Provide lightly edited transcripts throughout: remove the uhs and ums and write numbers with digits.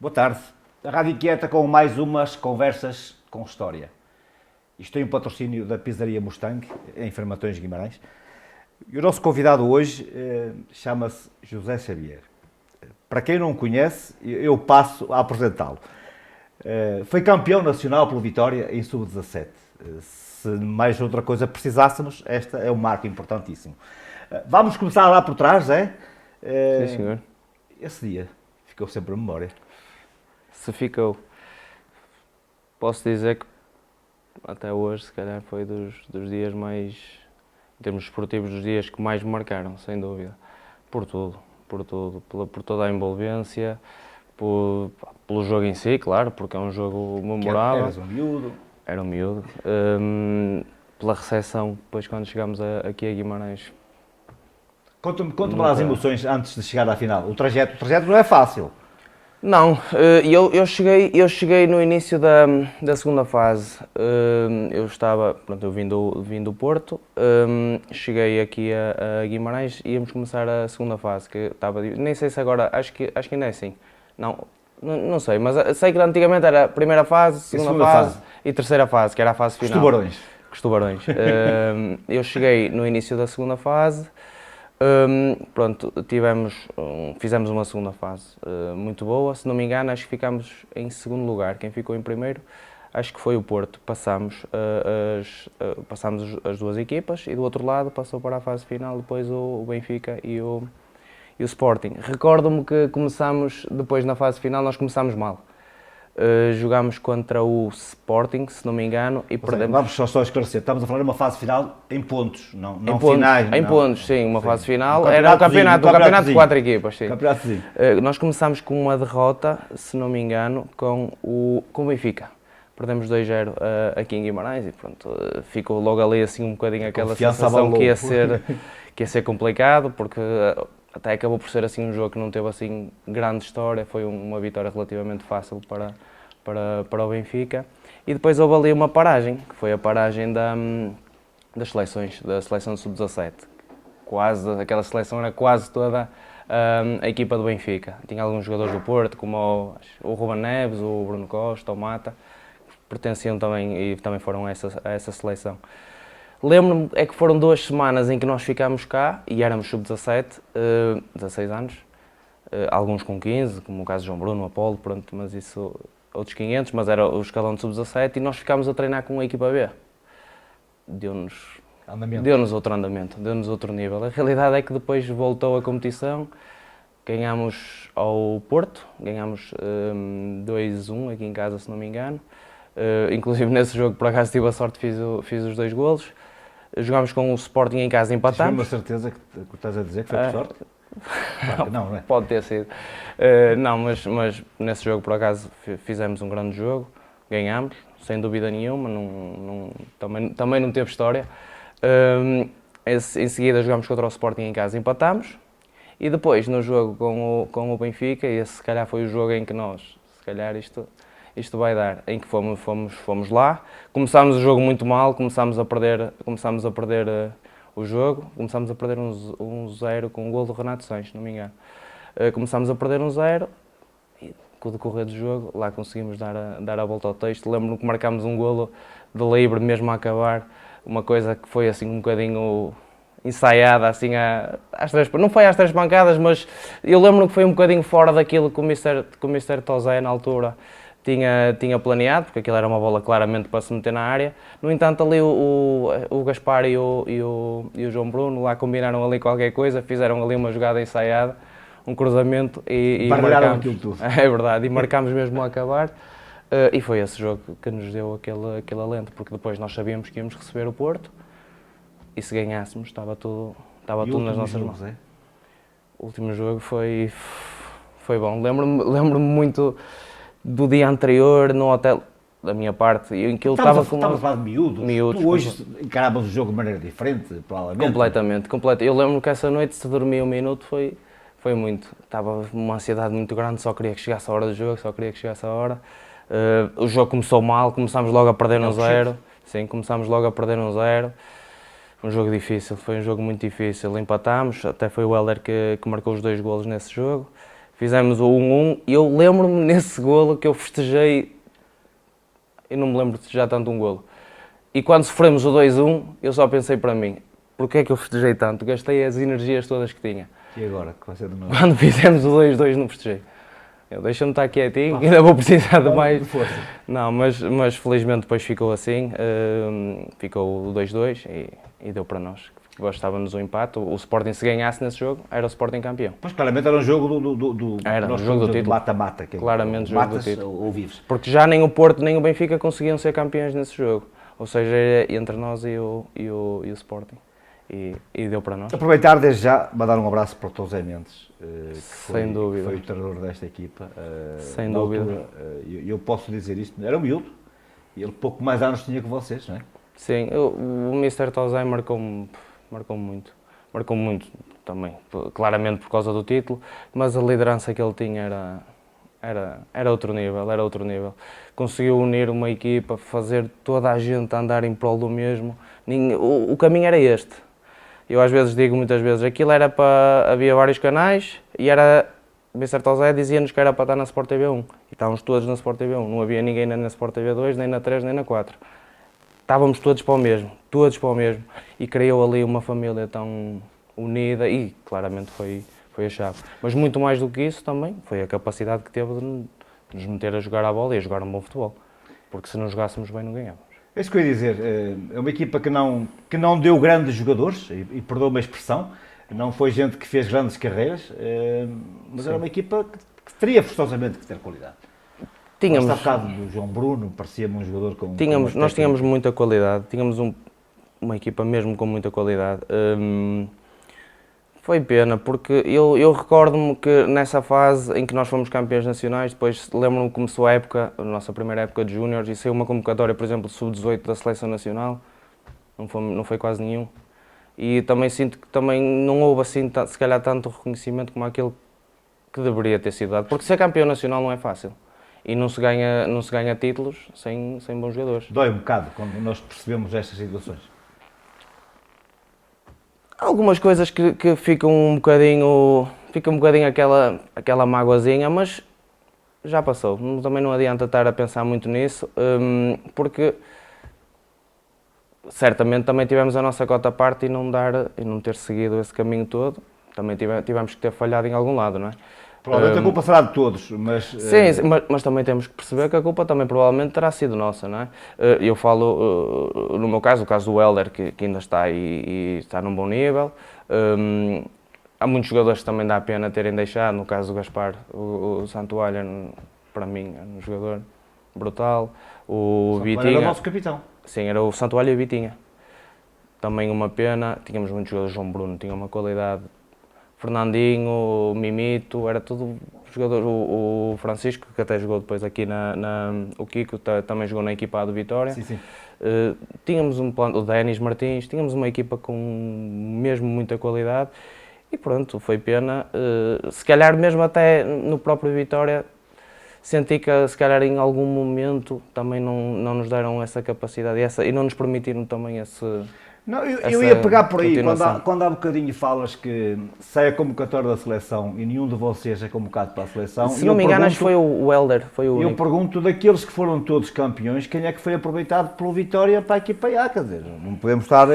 Boa tarde. A Rádio Inquieta com mais umas conversas com história. Isto tem um patrocínio da Pizzaria Mustang, em Fermatões, Guimarães. E o nosso convidado hoje chama-se José Xavier. Para quem não o conhece, eu passo a apresentá-lo. Foi campeão nacional pelo Vitória em sub-17. Se mais outra coisa precisássemos, esta é um marco importantíssimo. Vamos começar lá por trás, é? Sim, senhor. Esse dia ficou sempre na memória. Se ficou, posso dizer que até hoje, se calhar, foi dos dias mais, em termos esportivos, dos dias que mais me marcaram, sem dúvida. Por tudo, por toda a envolvência, pelo jogo em si, claro, porque é um jogo memorável. Eras um miúdo. Era um miúdo. Pela recepção, depois quando chegámos aqui a Guimarães. Conta-me lá as emoções antes de chegar à final. O trajeto não é fácil. Não, eu cheguei no início da segunda fase. Eu vim do Porto, cheguei aqui a Guimarães e íamos começar a segunda fase, que estava, nem sei se agora, acho que ainda é assim. Não sei, mas sei que antigamente era primeira fase, segunda fase e terceira fase, que era a fase final. Com os tubarões. Eu cheguei no início da segunda fase. Fizemos uma segunda fase muito boa, se não me engano acho que ficámos em segundo lugar, quem ficou em primeiro acho que foi o Porto, passámos as duas equipas e do outro lado passou para a fase final depois o Benfica e o Sporting. Recordo-me que começámos, depois na fase final nós começámos mal. Jogámos contra o Sporting, se não me engano, e perdemos. Vamos só esclarecer, estamos a falar de uma fase final em pontos, não em pontos, finais. Em pontos, sim, uma fase final. Era o campeonato de 4 equipas. Sim. Nós começámos com uma derrota, se não me engano, com o Benfica. Perdemos 2-0 aqui em Guimarães e pronto, ficou logo ali assim um bocadinho aquela sensação que ia ser complicado, porque até acabou por ser assim um jogo que não teve assim grande história, foi uma vitória relativamente fácil para o Benfica. E depois houve ali uma paragem, que foi a paragem das seleções, da seleção sub-17. Aquela seleção era quase toda a equipa do Benfica. Tinha alguns jogadores do Porto, como o Ruben Neves, o Bruno Costa, o Mata, que pertenciam também e também foram a essa seleção. Lembro-me que foram 2 semanas em que nós ficámos cá e éramos sub-17, 16 anos, alguns com 15, como o caso de João Bruno, Apolo, pronto, mas isso, outros 500, mas era o escalão de sub-17 e nós ficámos a treinar com a equipa B. Deu-nos outro andamento, deu-nos outro nível. A realidade é que depois voltou a competição, ganhámos ao Porto, ganhámos 2-1 aqui em casa, se não me engano. Inclusive nesse jogo, por acaso, tive a sorte, fiz os 2 golos. Jogámos com o Sporting em casa e empatámos. Tens uma certeza que estás a dizer que foi por sorte? Claro, não é? Pode ter sido. Não, mas nesse jogo, por acaso, fizemos um grande jogo, ganhámos, sem dúvida nenhuma, também não teve história. Em seguida jogámos contra o Sporting em casa e empatámos. E depois, no jogo com o Benfica, esse se calhar foi o jogo em que nós, se calhar isto vai dar, em que fomos lá, começámos o jogo muito mal, começámos a perder o jogo, começámos a perder 1-0 com o gol do Renato Sanches, não me engano. Começámos a perder 1-0 e com o decorrer do jogo lá conseguimos dar a volta ao texto. Lembro-me que marcámos um golo de livre mesmo a acabar, uma coisa que foi assim um bocadinho ensaiada, assim às 3, não foi às 3 pancadas, mas eu lembro-me que foi um bocadinho fora daquilo que o Mr. Tozé na altura tinha planeado, porque aquilo era uma bola claramente para se meter na área. No entanto, ali o Gaspar e o João Bruno lá combinaram ali qualquer coisa, fizeram ali uma jogada ensaiada, um cruzamento e marcámos. Aquilo tudo. É verdade, e marcámos mesmo a acabar. E foi esse jogo que nos deu aquele alento, porque depois nós sabíamos que íamos receber o Porto e se ganhássemos estava tudo nas nossas mãos. O último jogo foi bom. Lembro-me muito do dia anterior no hotel, da minha parte, em que eu estava com... Estavas a falar de miúdos. Tu hoje encaravas o jogo de maneira diferente, provavelmente. Completamente. Eu lembro que essa noite, se dormi um minuto, foi muito. Estava uma ansiedade muito grande, só queria que chegasse a hora do jogo, o jogo começou mal, começámos logo a perder 1-0. Sim, começámos logo a perder 1-0. Um jogo difícil, foi um jogo muito difícil. Empatámos, até foi o Heller que marcou os 2 golos nesse jogo. Fizemos o 1-1 e eu lembro-me nesse golo que eu festejei, eu não me lembro de festejar tanto um golo. E quando sofremos o 2-1, eu só pensei para mim, porquê é que eu festejei tanto? Gastei as energias todas que tinha. E agora, que vai ser de novo? Quando fizemos o 2-2 não festejei. Eu deixa-me estar quietinho, ainda vou precisar de mais. De força. Não, mas felizmente depois ficou assim, ficou o 2-2 e deu para nós. Bastava-nos o empate. O Sporting, se ganhasse nesse jogo, era o Sporting campeão. Pois claramente era um jogo Era nós um jogo do chamamos de título. mata-mata. Que é Claramente jogo do matas título. ou vives. Porque já nem o Porto nem o Benfica conseguiam ser campeões nesse jogo. Ou seja, era entre nós e o Sporting. E deu para nós. Aproveitar desde já, mandar um abraço para o José Mendes, que Sem dúvida. foi o treinador desta equipa. Sem na dúvida. altura, eu posso dizer isto, era um miúdo, e ele pouco mais anos tinha que vocês, não é? Sim, o Mr. Tozai marcou-me muito. Marcou-me muito também, claramente por causa do título, mas a liderança que ele tinha era outro nível, Conseguiu unir uma equipa, fazer toda a gente andar em prol do mesmo. O caminho era este. Eu às vezes digo, muitas vezes, aquilo era para... Havia vários canais e era... O Mr. Tozé dizia-nos que era para estar na Sport TV 1. E estávamos todos na Sport TV 1. Não havia ninguém nem na Sport TV 2, nem na 3, nem na 4. Estávamos todos para o mesmo. E criou ali uma família tão unida e claramente foi a chave. Mas muito mais do que isso também foi a capacidade que teve de nos meter a jogar a bola e a jogar um bom futebol. Porque se não jogássemos bem, não ganhávamos. É isso que eu ia dizer, é uma equipa que não deu grandes jogadores, e perdoa-me a expressão, não foi gente que fez grandes carreiras, mas Sim. era uma equipa que teria forçosamente que ter qualidade. Tínhamos, Há bocado do João Bruno, parecia-me um jogador com... nós tínhamos muita qualidade, tínhamos uma equipa mesmo com muita qualidade. Foi pena, porque eu recordo-me que nessa fase em que nós fomos campeões nacionais, depois lembro-me que começou a nossa primeira época de júniores, e saiu uma convocatória, por exemplo, sub-18 da Seleção Nacional, não foi quase nenhum. E também sinto que também não houve assim, se calhar, tanto reconhecimento como aquele que deveria ter sido dado, porque ser campeão nacional não é fácil. E não se ganha títulos sem bons jogadores. Dói um bocado quando nós percebemos estas situações. Algumas coisas que ficam um bocadinho aquela mágoazinha, mas já passou. Também não adianta estar a pensar muito nisso, porque certamente também tivemos a nossa cota à parte e não ter seguido esse caminho todo. Também tivemos que ter falhado em algum lado, não é? Provavelmente a culpa será de todos, mas... Sim, mas também temos que perceber que a culpa também provavelmente terá sido nossa, não é? Eu falo, no meu caso, o caso do Hélder, que ainda está e está num bom nível. Há muitos jogadores que também dá a pena terem deixado, no caso do Gaspar, o Santoalha, para mim, é um jogador brutal. O Vitinha... Era o nosso capitão. Sim, era o Santoalha e o Vitinha. Também uma pena, tínhamos muitos jogadores, João Bruno tinha uma qualidade... Fernandinho, o Mimito, era tudo jogador. O Francisco, que até jogou depois aqui o Kiko, também jogou na equipa do Vitória. Sim, sim. Tínhamos um plano, o Denis Martins, tínhamos uma equipa com mesmo muita qualidade e pronto, foi pena. Se calhar mesmo até no próprio Vitória, senti que se calhar em algum momento também não nos deram essa capacidade e não nos permitiram também esse... Não, eu ia pegar por aí, continuação. quando há bocadinho falas que sai a convocatória da seleção e nenhum de vocês é convocado para a seleção. Se não me engano, acho que foi o Hélder, foi o único. Eu pergunto, daqueles que foram todos campeões, quem é que foi aproveitado pelo Vitória para a equipa A? Quer dizer, não podemos estar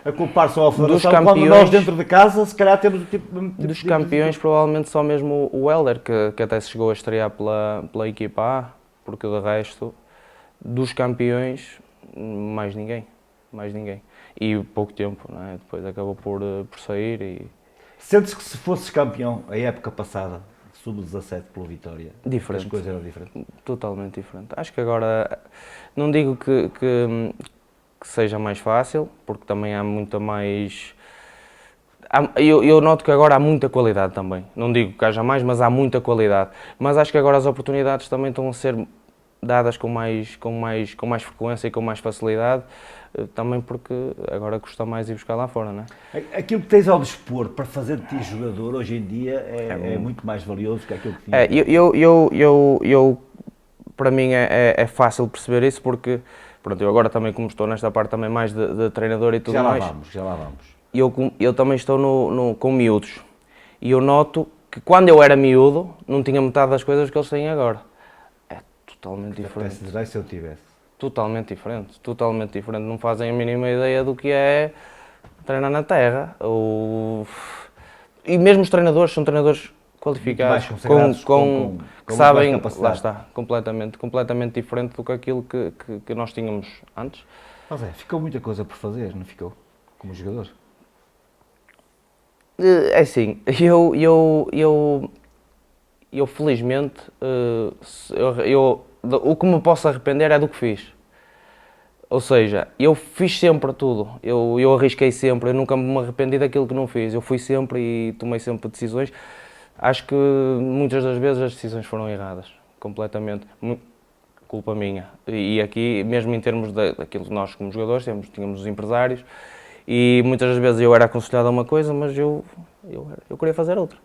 a culpar só a Federação quando nós dentro de casa, se calhar temos o tipo dos campeões, provavelmente só mesmo o Hélder, que até se chegou a estrear pela equipa A, porque de resto, dos campeões, mais ninguém. E pouco tempo, não é? Depois acabou por sair e... Sentes que se fosses campeão a época passada, sub-17 pelo Vitória, diferente. as coisas eram diferentes? Totalmente diferente. Acho que agora, não digo que seja mais fácil, porque também há muita mais... Eu noto que agora há muita qualidade também. Não digo que haja mais, mas há muita qualidade. Mas acho que agora as oportunidades também estão a ser dadas com mais frequência e com mais facilidade, também porque agora custa mais ir buscar lá fora, não é? Aquilo que tens ao dispor para fazer de ti jogador hoje em dia é muito mais valioso que aquilo que tinha. Para mim é fácil perceber isso porque, pronto, eu agora também, como estou nesta parte também mais de treinador e tudo mais. Já lá vamos. Eu também estou com miúdos e eu noto que quando eu era miúdo não tinha metade das coisas que eles têm agora. É totalmente diferente. Até se eu tivesse. Totalmente diferente, totalmente diferente. Não fazem a mínima ideia do que é treinar na terra. E mesmo os treinadores são treinadores qualificados, mais consagrados, que muito mais sabem, capacidade. lá está, completamente diferente do que aquilo que nós tínhamos antes. Mas ficou muita coisa por fazer, não ficou? Como jogador. É assim, eu felizmente, o que me posso arrepender é do que fiz. Ou seja, eu fiz sempre tudo, eu arrisquei sempre, eu nunca me arrependi daquilo que não fiz. Eu fui sempre e tomei sempre decisões. Acho que muitas das vezes as decisões foram erradas, completamente. Culpa minha. E aqui, mesmo em termos daquilo que nós como jogadores tínhamos os empresários, e muitas das vezes eu era aconselhado a uma coisa, mas eu queria fazer outra.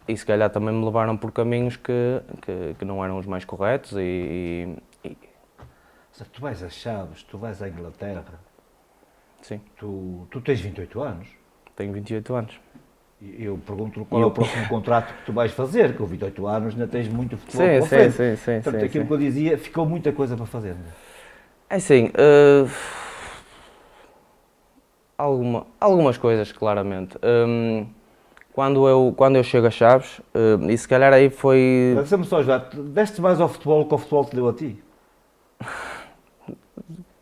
E se calhar também me levaram por caminhos que não eram os mais corretos Tu vais a Chaves, tu vais à Inglaterra, sim, tu tens 28 anos. tenho 28 anos. E eu pergunto qual é o próximo contrato que tu vais fazer, que com 28 anos ainda tens muito futebol Sim, pela frente. sim. Portanto, aquilo que eu dizia, ficou muita coisa para fazer. É assim, algumas coisas, claramente. Quando eu chego a Chaves, e se calhar aí foi... Deixa-me só ajudar, deste mais ao futebol que o futebol te deu a ti?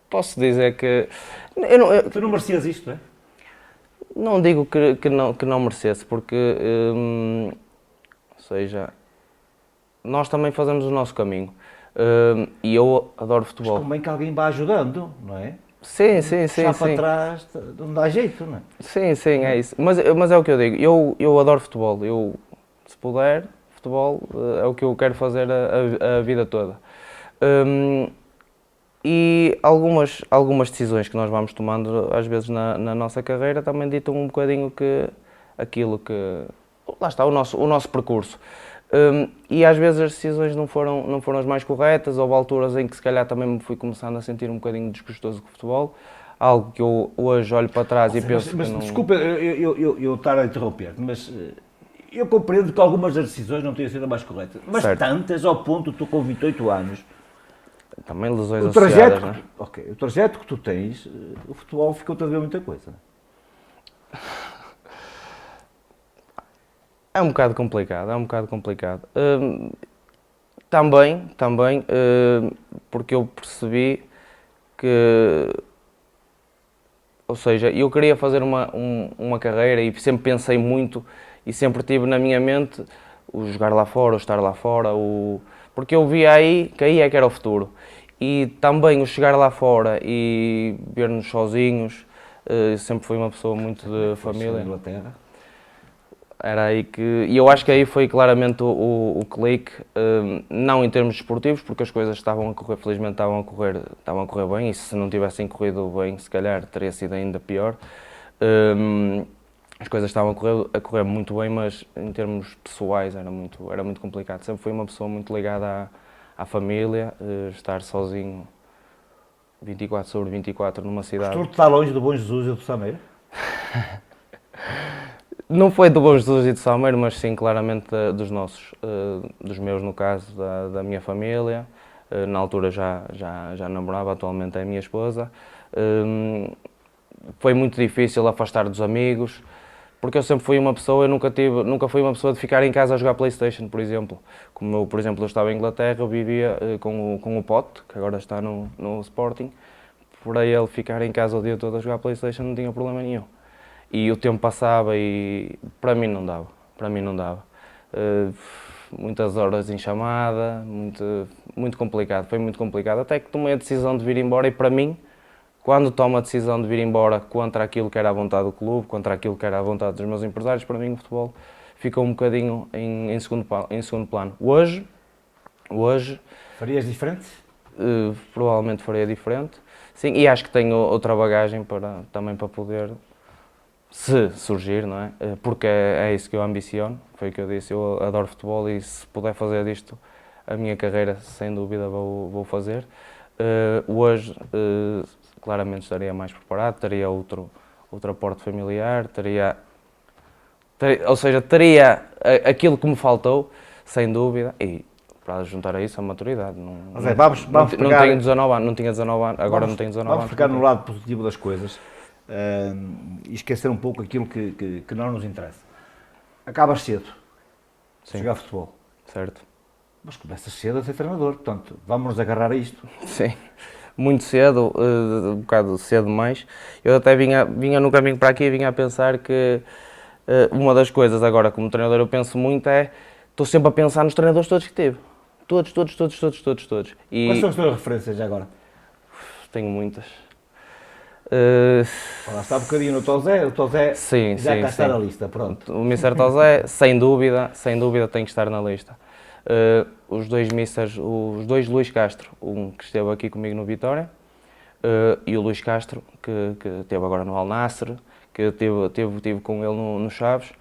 Posso dizer que... Tu não merecias isto, não é? Não digo que não merecesse, porque, ou seja, nós também fazemos o nosso caminho. E eu adoro futebol. Mas convém que alguém vá ajudando, não é? Sim. Puxar para trás não dá jeito, não é? Sim, é isso. Mas é o que eu digo, eu adoro futebol. Se puder, futebol é o que eu quero fazer a vida toda. E algumas decisões que nós vamos tomando, às vezes na nossa carreira, também ditam um bocadinho aquilo que... Lá está, o nosso percurso. E às vezes as decisões não foram as mais corretas, houve alturas em que se calhar também me fui começando a sentir um bocadinho desgostoso com o futebol, algo que eu hoje olho para trás e penso mas que não... desculpa eu estar a interromper, mas eu compreendo que algumas das decisões não tenham sido as mais corretas, mas certo. Tantas ao ponto, tu com 28 anos, Também lesões associadas, não é? O trajeto que tu tens, o futebol ficou-te a ver muita coisa. É um bocado complicado. Também, porque eu percebi que, ou seja, eu queria fazer uma carreira e sempre pensei muito e sempre tive na minha mente o jogar lá fora, o estar lá fora, porque eu via aí que aí é que era o futuro. E também o chegar lá fora e ver-nos sozinhos, sempre fui uma pessoa muito de família. Inglaterra. Era aí e eu acho que aí foi claramente o clique, não em termos desportivos, porque as coisas estavam a correr, felizmente estavam a correr bem, e se não tivessem corrido bem, se calhar teria sido ainda pior. As coisas estavam a correr muito bem, mas em termos pessoais era muito complicado. Sempre fui uma pessoa muito ligada à família, estar sozinho 24/24 numa cidade. Gostou de estar longe do Bom Jesus e do Sameiro? Não foi do Bom Jesus e do Salmeiro, mas sim claramente dos meus no caso, da minha família. Na altura já namorava, atualmente é a minha esposa. Foi muito difícil afastar dos amigos, porque eu sempre fui uma pessoa, eu nunca fui uma pessoa de ficar em casa a jogar PlayStation, por exemplo. Como eu, por exemplo, eu estava em Inglaterra, eu vivia com o Pote, que agora está no Sporting. Por aí ele ficar em casa o dia todo a jogar PlayStation não tinha problema nenhum. E o tempo passava e para mim não dava. Muitas horas em chamada, muito complicado, foi muito complicado. Até que tomei a decisão de vir embora e para mim, quando tomo a decisão de vir embora contra aquilo que era a vontade do clube, contra aquilo que era a vontade dos meus empresários, para mim o futebol ficou um bocadinho em segundo plano. Hoje... Farias diferente? Provavelmente faria diferente. Sim, e acho que tenho outra bagagem também para poder... Se surgir, não é? Porque é isso que eu ambiciono, foi o que eu disse, eu adoro futebol e se puder fazer disto a minha carreira, sem dúvida vou fazer. Hoje, claramente estaria mais preparado, teria outro aporte familiar, teria Ou seja, teria aquilo que me faltou, sem dúvida, e para juntar a isso a maturidade. Mas vamos não pegar, tenho 19 anos, não tinha 19 anos, agora não tenho 19 anos. Vamos ficar no lado positivo das coisas e esquecer um pouco aquilo que não nos interessa. Acabas cedo de jogar futebol. Certo. Mas começas cedo a ser treinador, portanto, vamos nos agarrar a isto. Sim, muito cedo, um bocado cedo demais. Eu até vinha no caminho para aqui e vinha a pensar que uma das coisas agora como treinador eu penso muito estou sempre a pensar nos treinadores todos que tive. Todos. E quais são as tuas referências já agora? tenho muitas. Lá está um bocadinho no Tozé, o Tozé Sim, já sim, cá está sim. na lista, pronto. O Mr. Tozé, sem dúvida tem que estar na lista. Os dois Misters, os dois Luís Castro, um que esteve aqui comigo no Vitória, e o Luís Castro, que esteve agora no Al Nassr, que tive com ele no Chaves.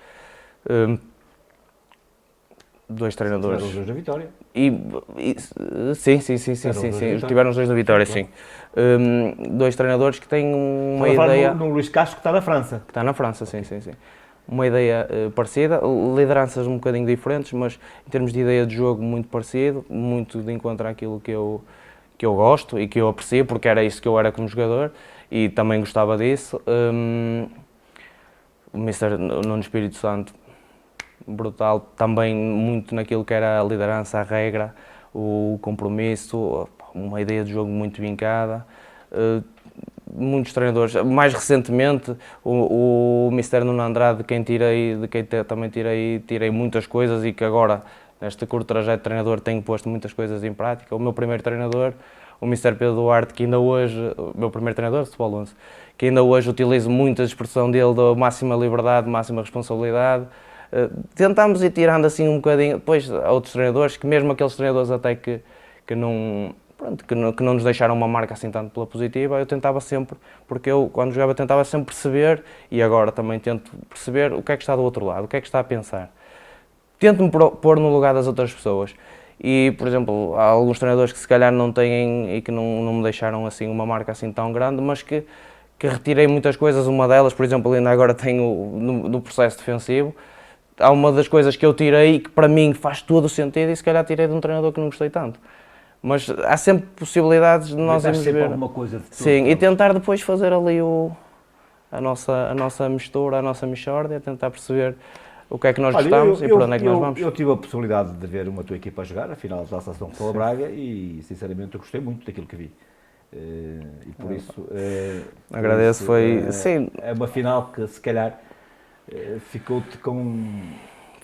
Dois treinadores. Os dois da Vitória. Sim. Estiveram os dois na Vitória, sim. Dois treinadores que têm uma ideia... No Luís Castro, que está na França. Que está na França, sim. Uma ideia parecida, lideranças um bocadinho diferentes, mas em termos de ideia de jogo muito parecido, muito de encontro àquilo que eu gosto e que eu aprecio, porque era isso que eu era como jogador e também gostava disso. O Mr. Nuno Espírito Santo, brutal, também muito naquilo que era a liderança, a regra, o compromisso, uma ideia de jogo muito vincada. Muitos treinadores, mais recentemente o Mr. Nuno Andrade, de quem também tirei muitas coisas e que agora, neste curto trajeto de treinador, tenho posto muitas coisas em prática. O meu primeiro treinador, o Mr. Pedro Duarte, que ainda hoje, o meu primeiro treinador de futebol 11, que ainda hoje utilizo muito a expressão dele da máxima liberdade, máxima responsabilidade. Tentámos ir tirando assim um bocadinho, depois há outros treinadores, que mesmo aqueles treinadores até que não nos deixaram uma marca assim tanto pela positiva, eu tentava sempre, porque eu quando jogava tentava sempre perceber, e agora também tento perceber o que é que está do outro lado, o que é que está a pensar. Tento-me pôr no lugar das outras pessoas. E, por exemplo, há alguns treinadores que se calhar não têm e que não me deixaram assim uma marca assim tão grande, mas que retirei muitas coisas. Uma delas, por exemplo, ainda agora tenho no processo defensivo, há uma das coisas que eu tirei que para mim faz todo o sentido e se calhar tirei de um treinador que não gostei tanto. Mas há sempre possibilidades de nós irmos ver. Alguma coisa de tudo. Sim, e tentar depois fazer ali a nossa mistura, a nossa mixórdia, tentar perceber o que é que nós gostamos e por onde é que nós vamos. Eu tive a possibilidade de ver uma tua equipa a jogar, a final da Taça São Paulo Braga, e sinceramente eu gostei muito daquilo que vi. E por isso... agradeço, sim. É uma final que se calhar ficou-te com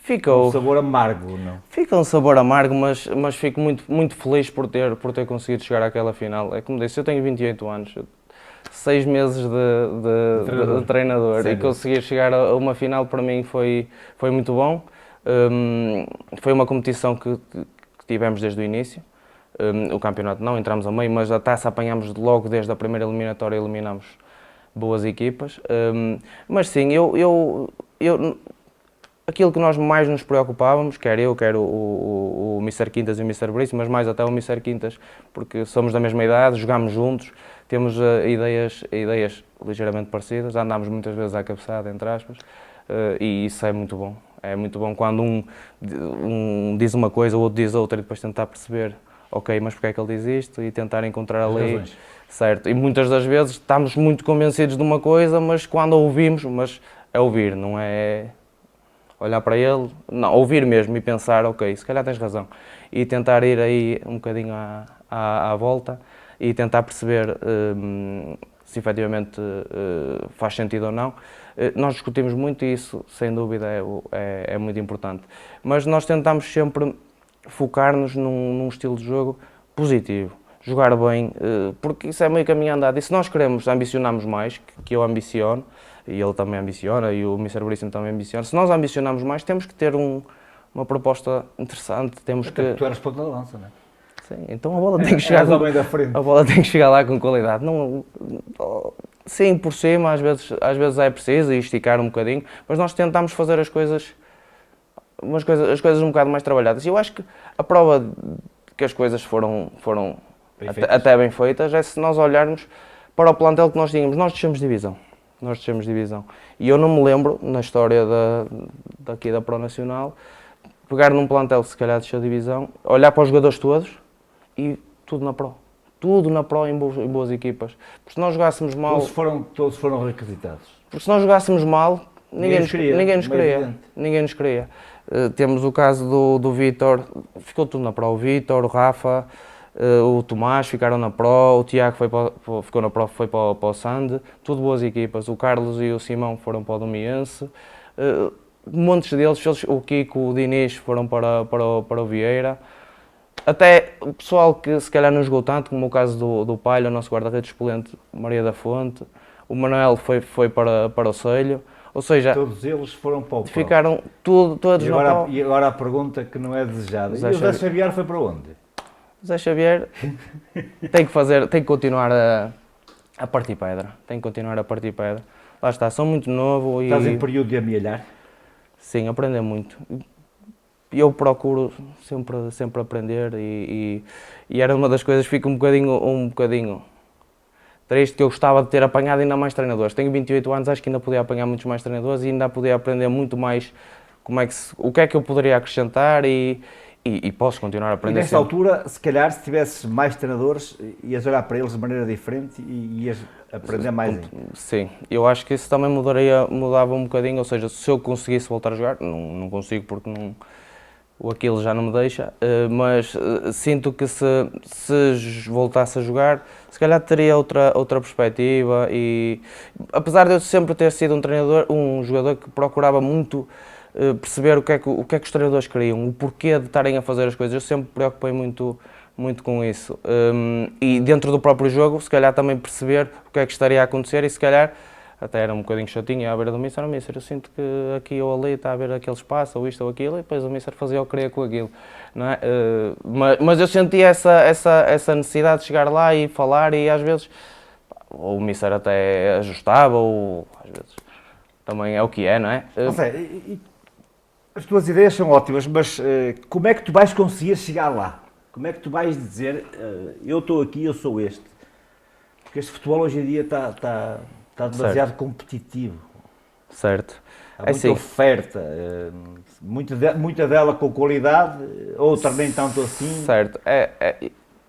um sabor amargo, não? Fica um sabor amargo, mas fico muito feliz por ter conseguido chegar àquela final. É como disse, eu tenho 28 anos, 6 meses de treinador e conseguir chegar a uma final para mim foi muito bom. Foi uma competição que tivemos desde o início. O campeonato não, entramos a meio, mas a taça apanhámos logo desde a primeira eliminatória, eliminámos boas equipas. Mas sim, aquilo que nós mais nos preocupávamos, quer o Mr. Quintas e o Mr. Brice, mas mais até o Mr. Quintas, porque somos da mesma idade, jogámos juntos, temos ideias ligeiramente parecidas, andámos muitas vezes à cabeçada, entre aspas, e isso é muito bom. É muito bom quando um diz uma coisa, o outro diz outra, e depois tentar perceber, ok, mas porque é que ele diz isto, e tentar encontrar ali... Certo, e muitas das vezes estamos muito convencidos de uma coisa, mas quando ouvimos, mas é ouvir, não é olhar para ele, não, ouvir mesmo e pensar, ok, se calhar tens razão, e tentar ir aí um bocadinho à volta e tentar perceber se efetivamente faz sentido ou não. Nós discutimos muito isso, sem dúvida é muito importante, mas nós tentamos sempre focar-nos num estilo de jogo positivo. Jogar bem, porque isso é meio caminho andado. E se nós ambicionamos mais, que eu ambiciono, e ele também ambiciona, e o Mr. Bríssimo também ambiciona, se nós ambicionamos mais, temos que ter uma proposta interessante, temos que... Tu eras ponta de lança, não é? Sim, então a bola tem que chegar... A bola tem que chegar lá com qualidade. Não, sim, por cima, às vezes é preciso e esticar um bocadinho, mas nós tentamos fazer as coisas um bocado mais trabalhadas. E eu acho que a prova que as coisas foram até bem feitas é se nós olharmos para o plantel que nós tínhamos. Nós descemos divisão. Nós descemos divisão. E eu não me lembro, na história daqui da Pro Nacional, pegar num plantel que se calhar desceu divisão, olhar para os jogadores todos e tudo na Pro. Tudo na Pro em boas equipas. Porque se nós jogássemos mal... Todos foram requisitados. Porque se nós jogássemos mal, ninguém nos queria. Evidente. Ninguém nos queria. Temos o caso do Vítor, ficou tudo na Pro. O Vítor, o Rafa, o Tomás ficaram na Pro, o Tiago ficou na Pro, foi para o Sande, tudo boas equipas. O Carlos e o Simão foram para o Domiense. Montes deles, o Kiko, o Dinis foram para o Vieira. Até o pessoal que se calhar não jogou tanto, como o caso do Palho, o nosso guarda-redes suplente, Maria da Fonte. O Manuel foi para o Selho. Ou seja, todos eles foram para o Pro. Ficaram todos na Pro. E agora a pergunta que não é desejada. E o Zé Xavier foi para onde? O Zé Xavier tem que continuar a partir pedra. Tem que continuar a partir pedra. Lá está, são muito novo e... Estás em período de amelhar? Sim, aprender muito. Eu procuro sempre aprender e era uma das coisas que fico um bocadinho triste, que eu gostava de ter apanhado ainda mais treinadores. Tenho 28 anos, acho que ainda podia apanhar muitos mais treinadores e ainda podia aprender muito mais o que é que eu poderia acrescentar e posso continuar a aprender. E nessa altura, se calhar, se tivesses mais treinadores, ias olhar para eles de maneira diferente e ias aprender mais ainda. Sim, eu acho que isso também mudava um bocadinho, ou seja, se eu conseguisse voltar a jogar, não consigo porque o Aquiles já não me deixa, mas sinto que se voltasse a jogar, se calhar teria outra perspectiva e apesar de eu sempre ter sido um jogador que procurava muito perceber o que é que os treinadores queriam, o porquê de estarem a fazer as coisas, eu sempre me preocupei muito com isso. E dentro do próprio jogo, se calhar também perceber o que é que estaria a acontecer e se calhar até era um bocadinho chatinho à beira do Mister, eu sinto que aqui ou ali está a haver aquele espaço, ou isto ou aquilo, e depois o Mister fazia o que queria com aquilo. Não é? Mas eu senti essa necessidade de chegar lá e falar e às vezes ou o Mister até ajustava, ou às vezes também é o que é, não é? As tuas ideias são ótimas, mas como é que tu vais conseguir chegar lá? Como é que tu vais dizer, eu estou aqui, eu sou este? Porque este futebol hoje em dia está demasiado competitivo. Certo. Há muita oferta, muita dela com qualidade, outra nem tanto assim. Certo.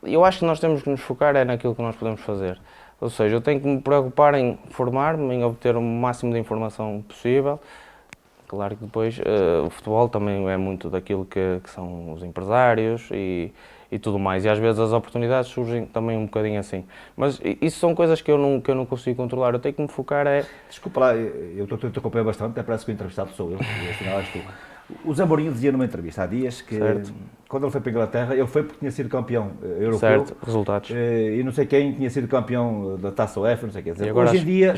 Eu acho que nós temos que nos focar naquilo que nós podemos fazer. Ou seja, eu tenho que me preocupar em formar-me, em obter o máximo de informação possível. Claro que depois o futebol também é muito daquilo que são os empresários e tudo mais. E às vezes as oportunidades surgem também um bocadinho assim. Mas isso são coisas que eu não consigo controlar. Eu tenho que me focar Desculpa lá, eu estou a te acompanhar bastante, até parece que o entrevistado sou eu, e afinal és tu. O Zé Mourinho dizia numa entrevista há dias que, quando ele foi para a Inglaterra, ele foi porque tinha sido campeão europeu. Certo, resultados. E não sei quem tinha sido campeão da Taça UEFA, não sei o que. Dizer, agora hoje em dia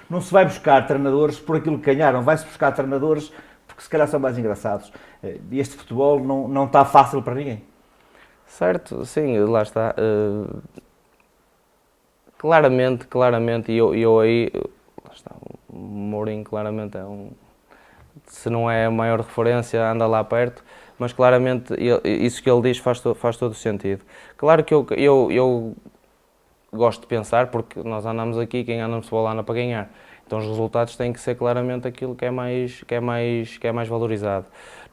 não se vai buscar treinadores por aquilo que ganharam, vai-se buscar treinadores porque se calhar são mais engraçados. E este futebol não está fácil para ninguém. Certo, sim, lá está. Claramente, e eu aí, lá está, o Mourinho claramente se não é a maior referência, anda lá perto, mas claramente isso que ele diz faz todo o sentido. Claro que eu gosto de pensar, porque nós andamos aqui, quem anda no futebol anda para ganhar. Então os resultados têm que ser claramente aquilo que é mais valorizado.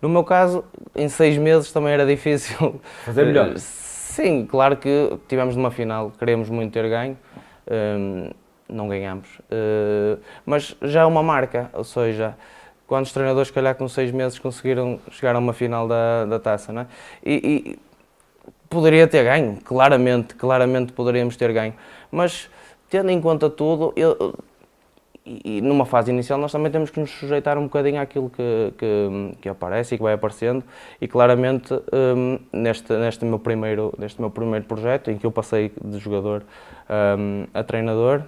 No meu caso, em 6 meses também era difícil fazer melhor. Sim, claro que tivemos numa final, queríamos muito ter ganho, não ganhamos. Mas já é uma marca, ou seja, quantos treinadores, se calhar, com 6 meses conseguiram chegar a uma final da taça, não é? E poderia ter ganho, claramente poderíamos ter ganho, mas tendo em conta tudo, e numa fase inicial nós também temos que nos sujeitar um bocadinho àquilo que aparece e que vai aparecendo, e claramente neste meu primeiro projeto, em que eu passei de jogador a treinador,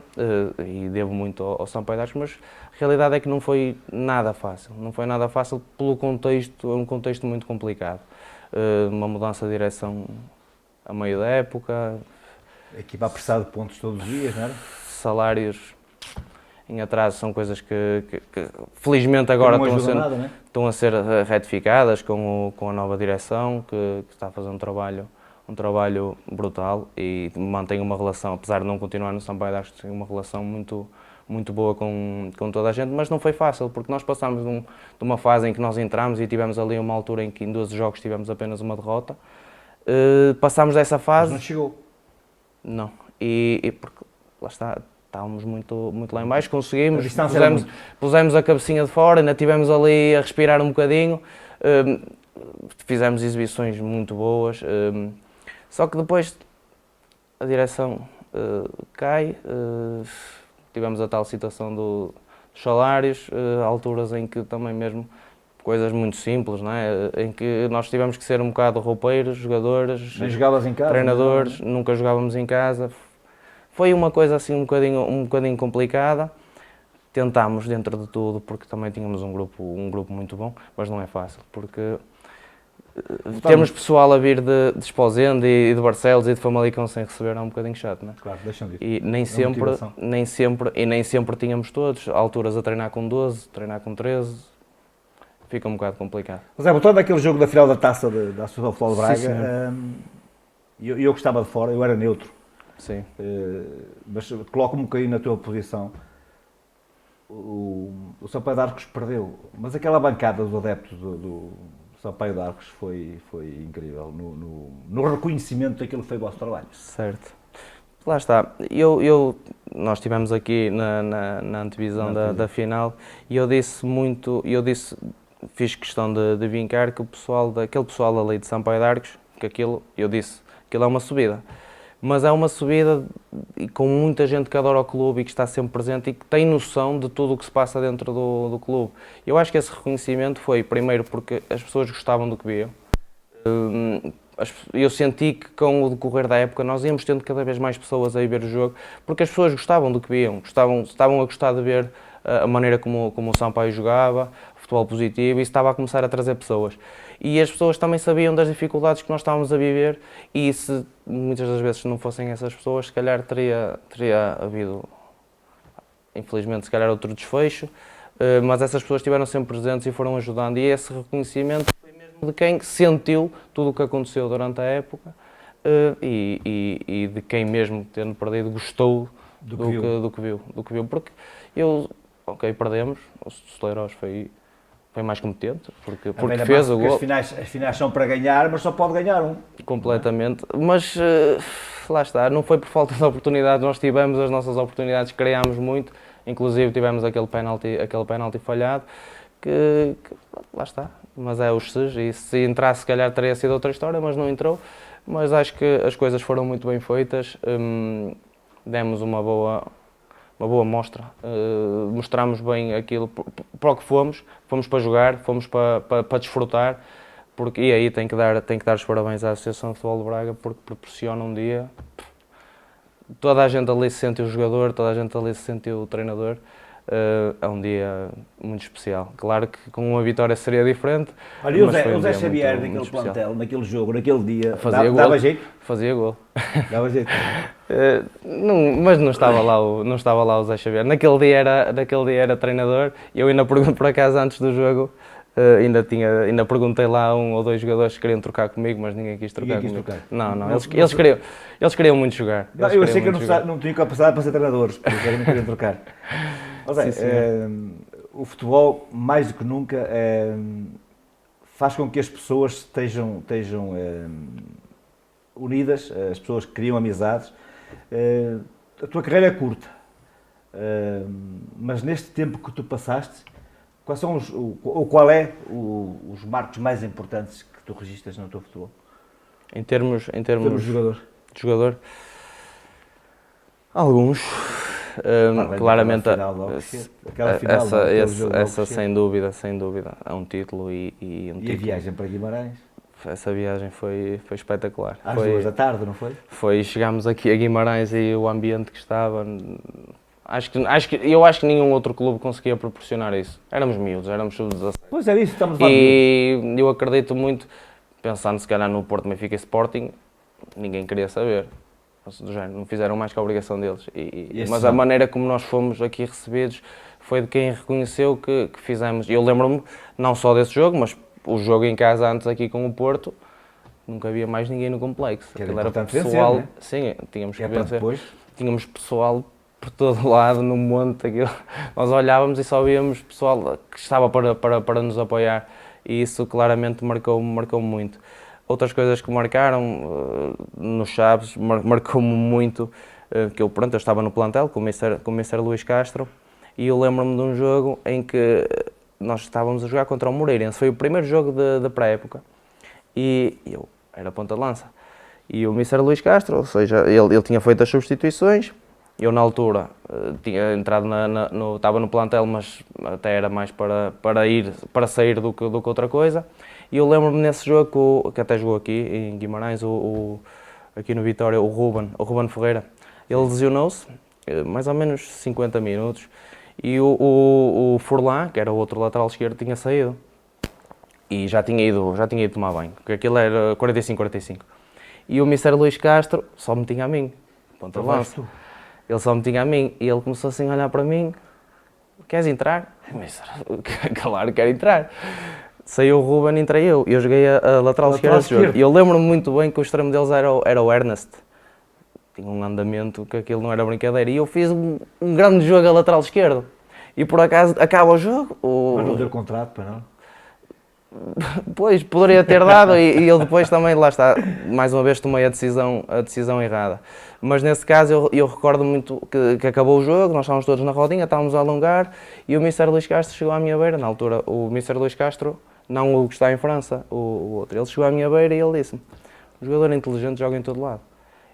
e devo muito ao Sampaio de Arcos, mas a realidade é que não foi nada fácil, pelo contexto, é um contexto muito complicado. Uma mudança de direção a meio da época. A equipa a pressar de pontos todos os dias, não era? Salários em atraso são coisas que felizmente agora estão a ser retificadas com a nova direção, que está a fazer um trabalho brutal e mantém uma relação, apesar de não continuar no Sampaio de Arcos, tem uma relação muito muito boa com toda a gente, mas não foi fácil, porque nós passámos de uma fase em que nós entramos e tivemos ali uma altura em que em 12 jogos tivemos apenas uma derrota. Passámos dessa fase. Mas não chegou. Não. E porque, lá está, estávamos muito lá em baixo, conseguimos, pusemos a cabecinha de fora, ainda estivemos ali a respirar um bocadinho, fizemos exibições muito boas, só que depois a direção cai, tivemos a tal situação dos salários, alturas em que também mesmo coisas muito simples, não é? Em que nós tivemos que ser um bocado roupeiros, jogadores, Nem jogavas em casa, treinadores, nunca jogávamos em casa. Foi uma coisa assim um bocadinho complicada. Tentámos dentro de tudo, porque também tínhamos um grupo muito bom, mas não é fácil, porque temos pessoal a vir de Esposende e de Barcelos e de Famalicão sem receber é um bocadinho chato, não é? Claro, deixam de ir. E nem sempre tínhamos todos, alturas a treinar com 12, treinar com 13, fica um bocado complicado. Mas é, voltando àquele jogo da final da taça da Associação Futebol de Braga, eu gostava de fora, eu era neutro. Sim. Mas coloco-me um bocadinho na tua posição. O Sampaio de Arcos perdeu, mas aquela bancada dos adeptos do Sampaio de Arcos foi incrível no reconhecimento daquilo que foi o vosso trabalho. Certo. Lá está. Nós estivemos aqui na antevisão da final e fiz questão de vincar que aquele pessoal ali de Sampaio de Arcos, que aquilo é uma subida. Mas é uma subida com muita gente que adora o clube e que está sempre presente e que tem noção de tudo o que se passa dentro do clube. Eu acho que esse reconhecimento foi, primeiro, porque as pessoas gostavam do que viam. Eu senti que com o decorrer da época nós íamos tendo cada vez mais pessoas a ir ver o jogo, porque as pessoas gostavam do que viam, estavam a gostar de ver a maneira como o Sampaio jogava, futebol positivo, e isso estava a começar a trazer pessoas. E as pessoas também sabiam das dificuldades que nós estávamos a viver e se muitas das vezes não fossem essas pessoas, se calhar teria havido, infelizmente, se calhar outro desfecho, mas essas pessoas estiveram sempre presentes e foram ajudando, e esse reconhecimento foi mesmo de quem sentiu tudo o que aconteceu durante a época e de quem mesmo, tendo perdido, gostou do que viu. Porque perdemos, o Soleiros foi mais competente, porque fez o gol. As finais são para ganhar, mas só pode ganhar um. Completamente, mas lá está, não foi por falta de oportunidades, nós tivemos as nossas oportunidades, criámos muito, inclusive tivemos aquele penalti falhado, que lá está, mas é os SES, e se entrasse se calhar teria sido outra história, mas não entrou, mas acho que as coisas foram muito bem feitas, demos uma boa mostra, mostramos bem aquilo para o que fomos para jogar, fomos para desfrutar, e aí tem que dar os parabéns à Associação de Futebol de Braga, porque proporciona um dia, toda a gente ali se sente o jogador, toda a gente ali se sente o treinador, é um dia muito especial. Claro que com uma vitória seria diferente. Olha, o Zé Xavier naquele plantel, naquele jogo, naquele dia, dava jeito? Fazia gol. Dava jeito? Mas não estava lá o Zé Xavier. Naquele dia era treinador. Eu ainda pergunto, por acaso, antes do jogo, ainda perguntei lá a um ou dois jogadores que queriam trocar comigo, mas ninguém quis trocar comigo. Não, eles queriam muito jogar. Eu achei que eu não tinha capacidade para ser treinadores, por isso não queriam trocar. O futebol, mais do que nunca, faz com que as pessoas estejam unidas, as pessoas que criam amizades. A tua carreira é curta, mas neste tempo que tu passaste, qual é os marcos mais importantes que tu registras no teu futebol? Em termos de jogador? Alguns. Claramente essa sem dúvida é um título e a viagem para Guimarães? Essa viagem foi espetacular. Às 2 da tarde, não foi? Chegámos aqui a Guimarães e o ambiente que estava, eu acho que nenhum outro clube conseguia proporcionar isso. Éramos miúdos, éramos sub-17. Pois é isso, estamos lá. E eu acredito muito, pensando se calhar no Porto, Benfica e Sporting, ninguém queria saber. Do género, não fizeram mais que a obrigação deles. Mas a maneira como nós fomos aqui recebidos foi de quem reconheceu que fizemos. Eu lembro-me não só desse jogo, mas o jogo em casa antes aqui com o Porto, nunca havia mais ninguém no complexo. Que era importante vencer, não é? Sim, tínhamos que vencer. Tínhamos pessoal por todo lado, no monte, aquilo. Nós olhávamos e só víamos pessoal que estava para nos apoiar e isso claramente marcou muito. Outras coisas que marcaram, nos Chaves, marcou-me muito, que eu estava no plantel com o Mister Luís Castro e eu lembro-me de um jogo em que nós estávamos a jogar contra o Moreirense, foi o primeiro jogo da pré-época e eu era ponta de lança. E o Mister Luís Castro, ou seja, ele tinha feito as substituições, eu na altura tinha entrado estava no plantel, mas até era mais para sair do que outra coisa. E eu lembro-me nesse jogo, que até jogou aqui em Guimarães, aqui no Vitória, o Ruben Ferreira, ele lesionou-se, mais ou menos 50 minutos, e o Furlan, que era o outro lateral esquerdo, tinha saído. E já tinha ido tomar banho, porque aquilo era 45-45. E o Mister Luís Castro só me tinha a mim, ponta de lança. Ele só me tinha a mim e ele começou assim a olhar para mim: queres entrar? Mister, claro que quero entrar. Saiu o Ruben e entrei eu. Eu joguei a lateral esquerda. E eu lembro-me muito bem que o extremo deles era o Ernest. Tinha um andamento que aquilo não era brincadeira. E eu fiz um grande jogo a lateral esquerdo. E por acaso acaba o jogo. Mas não deu contrato para não? Pois, poderia ter dado e eu depois também, lá está, mais uma vez tomei a decisão errada. Mas nesse caso eu recordo muito que acabou o jogo, nós estávamos todos na rodinha, estávamos a alongar e o Mister Luís Castro chegou à minha beira. Na altura o Mister Luís Castro, não o que está em França, o outro, ele chegou à minha beira e ele disse-me: um jogador inteligente joga em todo lado.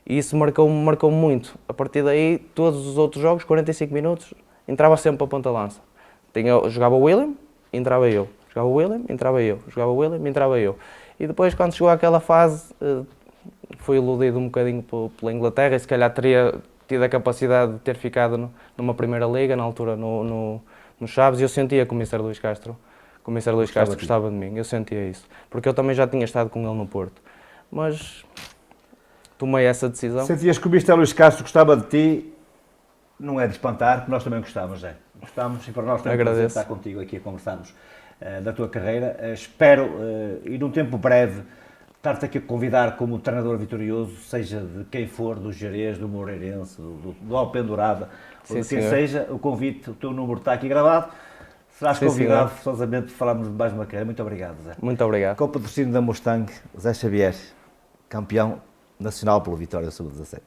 E isso marcou-me muito. A partir daí, todos os outros jogos, 45 minutos, entrava sempre para a ponta lança. Jogava o William, entrava eu. Jogava o William, entrava eu. Jogava o William, entrava eu. E depois, quando chegou àquela fase, fui iludido um bocadinho pela Inglaterra e se calhar teria tido a capacidade de ter ficado numa primeira liga, na altura no Chaves, e eu sentia que o Mister Luís Castro gostava de mim. Eu sentia isso. Porque eu também já tinha estado com ele no Porto. Mas tomei essa decisão. Sentias que o Mister Luís Castro gostava de ti? Não é de espantar, porque nós também gostávamos, Zé. Gostávamos e para nós também prazer estar contigo aqui a conversarmos da tua carreira. Espero, e num tempo breve, estar-te aqui a convidar como treinador vitorioso, seja de quem for, do Gerês, do Moreirense, do Alpendurada, ou de quem seja, o convite, o teu número está aqui gravado. Serás convidado forçosamente para falarmos de mais uma carreira. Muito obrigado, Zé. Muito obrigado. Com o patrocínio da Mustang, Zé Xavier, campeão nacional pelo Vitória Sub-17.